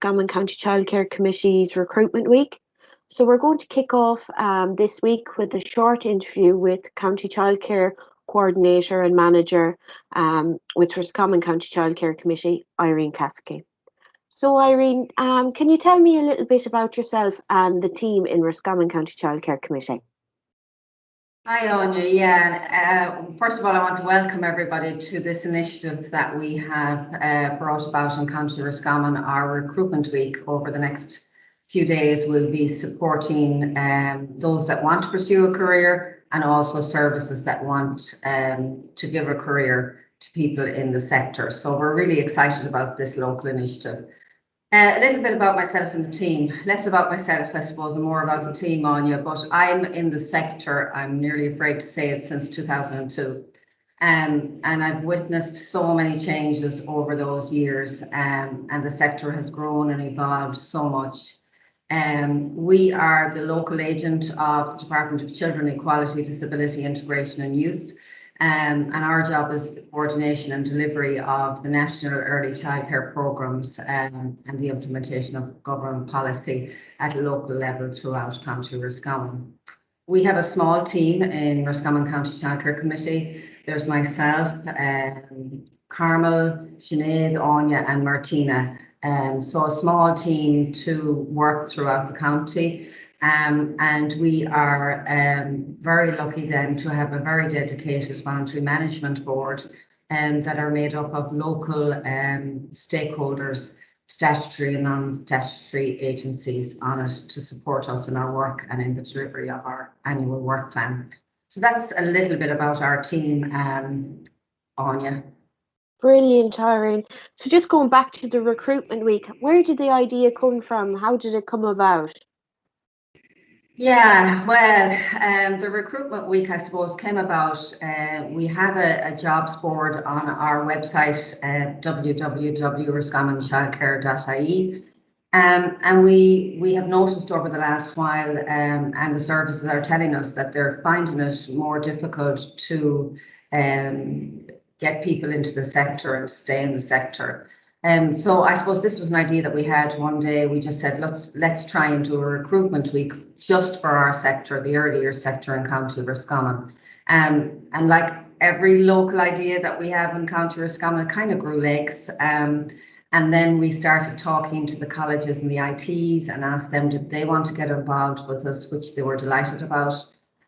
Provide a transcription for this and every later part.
Roscommon County Childcare Committee's Recruitment Week. So we're going to kick off this week with a short interview with County Childcare Coordinator and Manager with Roscommon County Childcare Committee, Irene Cafferky. So Irene, can you tell me a little bit about yourself and the team in Roscommon County Childcare Committee? Hi, Anya. First of all, I want to welcome everybody to this initiative that we have brought about in County Roscommon. Our recruitment week over the next few days will be supporting those that want to pursue a career and also services that want to give a career to people in the sector. So we're really excited about this local initiative. A little bit about myself and the team, less about myself, I suppose, and more about the team, Anya, but I'm in the sector, I'm nearly afraid to say it, since 2002. And I've witnessed so many changes over those years, and the sector has grown and evolved so much. We are the local agent of the Department of Children, Equality, Disability, Integration and Youth. And our job is the coordination and delivery of the national early childcare programmes and the implementation of government policy at a local level throughout County Roscommon. We have a small team in Roscommon County Childcare Committee. There's myself, Carmel, Sinead, Anya and Martina. So a small team to work throughout the county. And we are very lucky then to have a very dedicated voluntary management board that are made up of local stakeholders, statutory and non-statutory agencies on it to support us in our work and in the delivery of our annual work plan. So that's a little bit about our team, Anya. Brilliant, Irene. So just going back to the recruitment week, where did the idea come from? How did it come about? Yeah, well, the recruitment week, I suppose, came about. We have a jobs board on our website, www.roscommonchildcare.ie. And we have noticed over the last while, and the services are telling us that they're finding it more difficult to get people into the sector and stay in the sector. So I suppose this was an idea that we had one day. We just said, let's try and do a recruitment week just for our sector, the early years sector in County Roscommon. And like every local idea that we have in County Roscommon, it kind of grew legs. And then we started talking to the colleges and the ITs and asked them, did they want to get involved with us, which they were delighted about.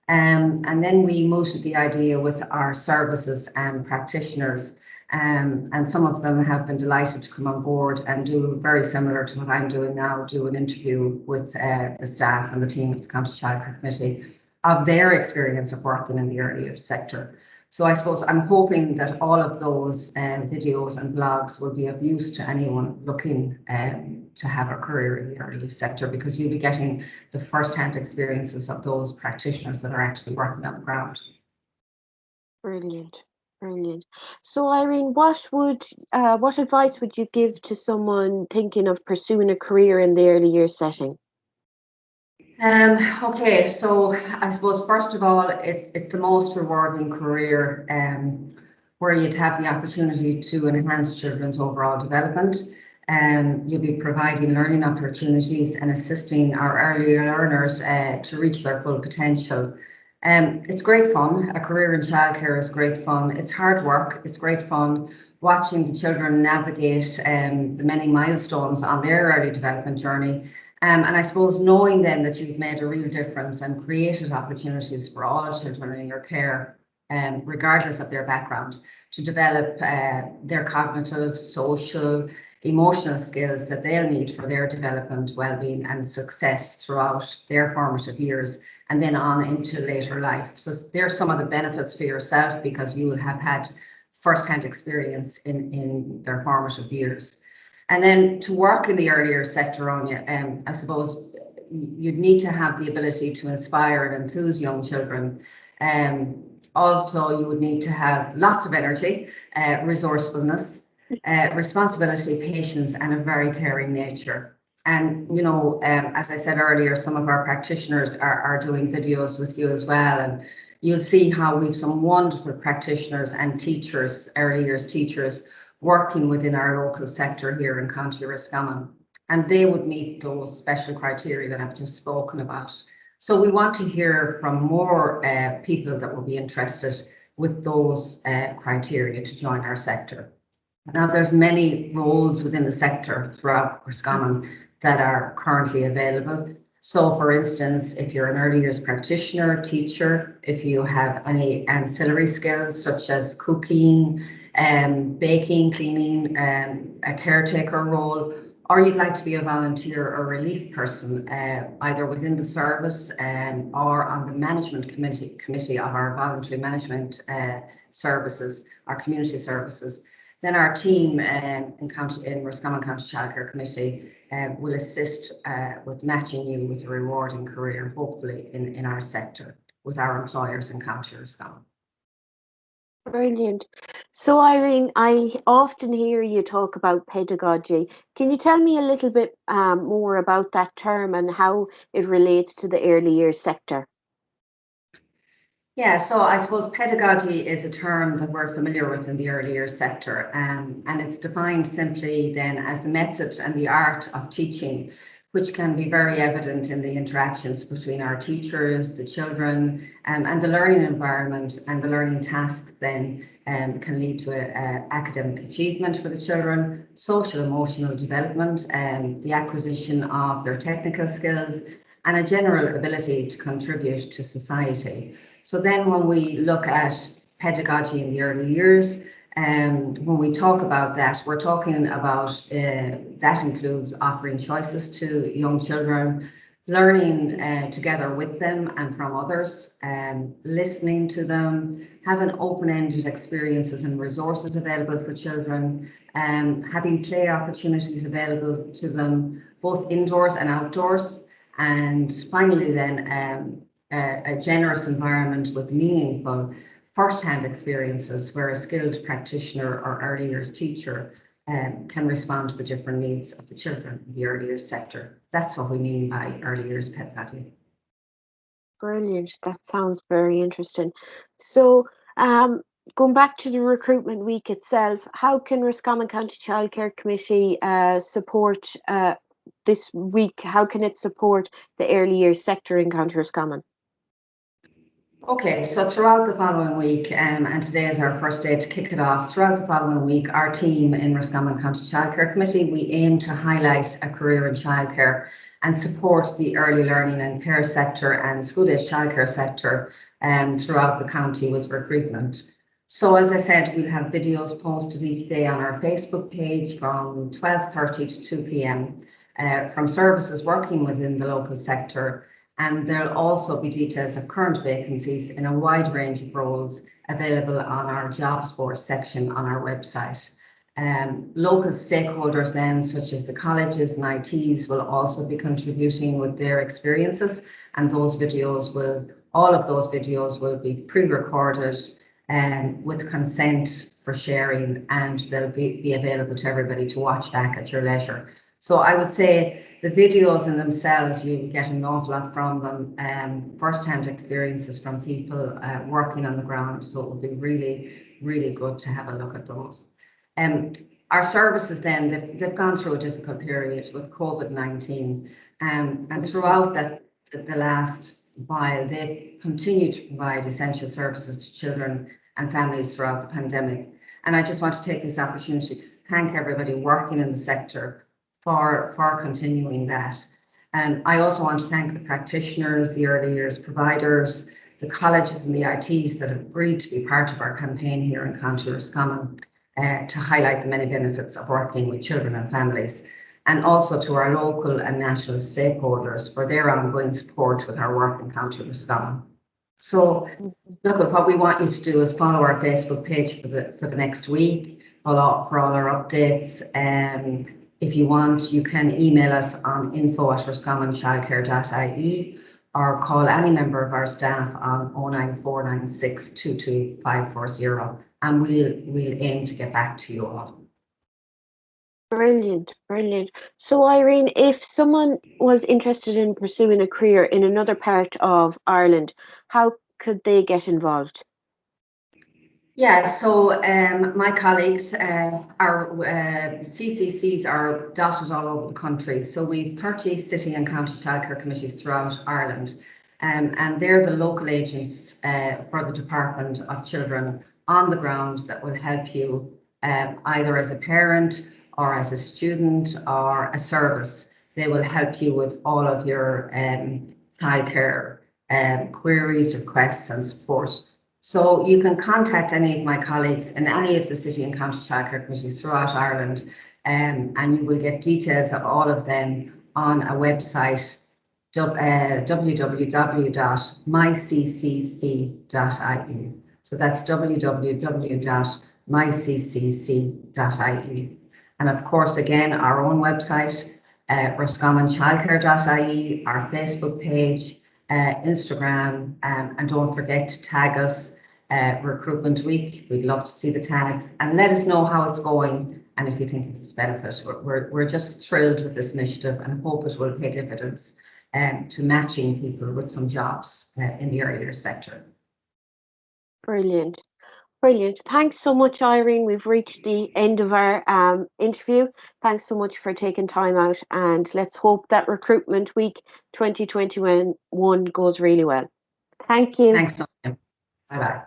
And then we mooted the idea with our services and practitioners. And some of them have been delighted to come on board and do very similar to what I'm doing now, do an interview with the staff and the team of the County Childcare Committee of their experience of working in the early years sector. So I suppose I'm hoping that all of those videos and blogs will be of use to anyone looking to have a career in the early years sector, because you'll be getting the first-hand experiences of those practitioners that are actually working on the ground. Brilliant. Brilliant. So Irene, what advice would you give to someone thinking of pursuing a career in the early years setting? Okay, so I suppose first of all, it's the most rewarding career where you'd have the opportunity to enhance children's overall development. You'll be providing learning opportunities and assisting our early learners to reach their full potential. It's great fun. A career in childcare is great fun. It's hard work. It's great fun watching the children navigate the many milestones on their early development journey. And I suppose knowing then that you've made a real difference and created opportunities for all children in your care, regardless of their background, to develop their cognitive, social, emotional skills that they'll need for their development, well-being and success throughout their formative years and then on into later life. So there's some of the benefits for yourself, because you will have had first-hand experience in their formative years. And then to work in the earlier sector, Anya, I suppose you'd need to have the ability to inspire and enthuse young children. Also, you would need to have lots of energy, resourcefulness, responsibility, patience, and a very caring nature. And, you know, as I said earlier, some of our practitioners are doing videos with you as well. And you'll see how we've some wonderful practitioners and teachers, early years teachers, working within our local sector here in County Roscommon. and they would meet those special criteria that I've just spoken about. So we want to hear from more people that will be interested with those criteria to join our sector. Now, there's many roles within the sector throughout Roscommon that are currently available. So, for instance, if you're an early years practitioner, teacher, if you have any ancillary skills such as cooking, baking, cleaning, a caretaker role, or you'd like to be a volunteer or relief person, either within the service or on the management committee of our voluntary management services, our community services, then our team in Roscommon County Childcare Committee will assist with matching you with a rewarding career, hopefully in our sector, with our employers in County Roscommon. Brilliant. So Irene, I often hear you talk about pedagogy. Can you tell me a little bit more about that term and how it relates to the early years sector? Yeah, so I suppose pedagogy is a term that we're familiar with in the early years sector, and it's defined simply then as the method and the art of teaching, which can be very evident in the interactions between our teachers, the children, and the learning environment and the learning task then can lead to academic achievement for the children, social emotional development, the acquisition of their technical skills, and a general ability to contribute to society. So then when we look at pedagogy in the early years, when we talk about that, we're talking about that includes offering choices to young children, learning together with them and from others, listening to them, having open-ended experiences and resources available for children, having play opportunities available to them, both indoors and outdoors, and finally then a generous environment with meaningful first-hand experiences where a skilled practitioner or early years teacher can respond to the different needs of the children in the early years sector. That's what we mean by early years pedagogy. Brilliant. That sounds very interesting. So going back to the recruitment week itself, how can Roscommon County Childcare Committee support this week? How can it support the early years sector in County Roscommon? Okay, so throughout the following week, and today is our first day to kick it off, throughout the following week, our team in Roscommon County Childcare Committee, we aim to highlight a career in childcare and support the early learning and care sector and school-age childcare sector throughout the county with recruitment. So as I said, we'll have videos posted each day on our Facebook page from 12:30 to 2 p.m. From services working within the local sector. And there'll also be details of current vacancies in a wide range of roles available on our jobs board section on our website. Local stakeholders then, such as the colleges and ITs, will also be contributing with their experiences, and all of those videos will be pre-recorded with consent for sharing, and they'll be available to everybody to watch back at your leisure. So I would say the videos in themselves, you get an awful lot from them, first-hand experiences from people working on the ground. So it would be really, really good to have a look at those. Our services then, they've gone through a difficult period with COVID-19, and throughout the last while, they've continued to provide essential services to children and families throughout the pandemic. And I just want to take this opportunity to thank everybody working in the sector for continuing that. I also want to thank the practitioners, the early years providers, the colleges and the ITs that have agreed to be part of our campaign here in County Roscommon to highlight the many benefits of working with children and families, and also to our local and national stakeholders for their ongoing support with our work in County Roscommon. So look, at what we want you to do is follow our Facebook page for the next week, follow for all our updates. If you want, you can email us on info@roscommonchildcare.ie or call any member of our staff on 09496 22540, and we'll aim to get back to you all. Brilliant, brilliant. So Irene, if someone was interested in pursuing a career in another part of Ireland, how could they get involved? Yeah, so my colleagues, our CCCs are dotted all over the country. So we've 30 city and county childcare committees throughout Ireland, and they're the local agents for the Department of Children on the ground that will help you either as a parent or as a student or a service. They will help you with all of your childcare queries, requests and support. So you can contact any of my colleagues in any of the city and county childcare committees throughout Ireland, and you will get details of all of them on a website, www.myccc.ie. So that's www.myccc.ie. And of course, again, our own website, roscommoncchildcare.ie, our Facebook page, Instagram, and don't forget to tag us Recruitment Week. We'd love to see the tags and let us know how it's going and if you think it's benefit. We're just thrilled with this initiative and hope it will pay dividends to matching people with some jobs in the earlier sector. Brilliant. Brilliant. Thanks so much, Irene. We've reached the end of our interview. Thanks so much for taking time out, and let's hope that Recruitment Week 2021 goes really well. Thank you. Thanks so much. Bye-bye.